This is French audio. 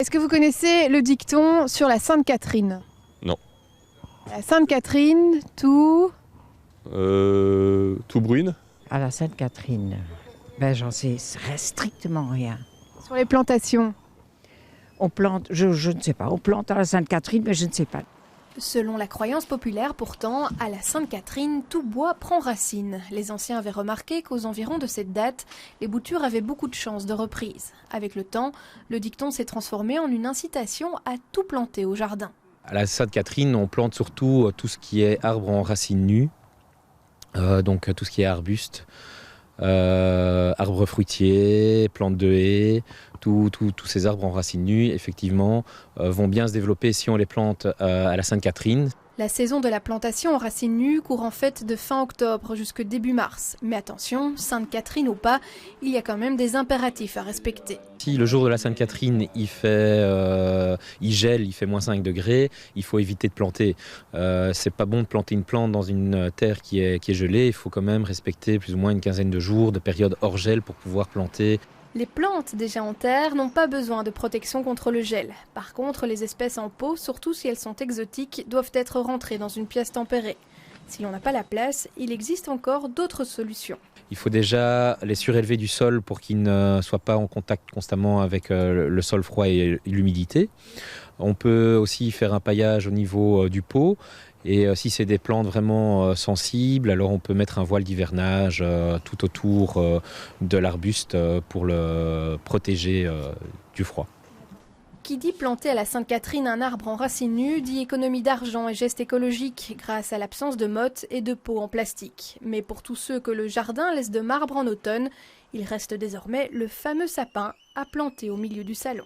Est-ce que vous connaissez le dicton sur la Sainte Catherine? Non. La Sainte Catherine, tout Brune. À la Sainte-Catherine, j'en sais strictement rien. sur les plantations. On plante, je ne sais pas, on plante à la Sainte-Catherine, mais je ne sais pas. Selon la croyance populaire pourtant, à la Sainte-Catherine, tout bois prend racine. Les anciens avaient remarqué qu'aux environs de cette date, les boutures avaient beaucoup de chances de reprise. Avec le temps, le dicton s'est transformé en une incitation à tout planter au jardin. À la Sainte-Catherine, on plante surtout tout ce qui est arbre en racines nues, donc tout ce qui est arbuste, arbres fruitiers, plantes de haies, tous ces arbres en racines nues, effectivement, vont bien se développer si on les plante à la Sainte-Catherine. La saison de la plantation en racines nues court en fait de fin octobre jusqu'à début mars. Mais attention, Sainte-Catherine ou pas, il y a quand même des impératifs à respecter. Si le jour de la Sainte-Catherine, il gèle, il fait -5 degrés, il faut éviter de planter. C'est pas bon de planter une plante dans une terre qui est gelée. Il faut quand même respecter plus ou moins une quinzaine de jours de période hors gel pour pouvoir planter. Les plantes déjà en terre n'ont pas besoin de protection contre le gel. Par contre, les espèces en pot, surtout si elles sont exotiques, doivent être rentrées dans une pièce tempérée. Si l'on n'a pas la place, il existe encore d'autres solutions. Il faut déjà les surélever du sol pour qu'ils ne soient pas en contact constamment avec le sol froid et l'humidité. On peut aussi faire un paillage au niveau du pot. Et si c'est des plantes vraiment sensibles, alors on peut mettre un voile d'hivernage tout autour de l'arbuste pour le protéger du froid. Qui dit planter à la Sainte-Catherine un arbre en racines nues dit économie d'argent et geste écologique grâce à l'absence de mottes et de pots en plastique. Mais pour tous ceux que le jardin laisse de marbre en automne, il reste désormais le fameux sapin à planter au milieu du salon.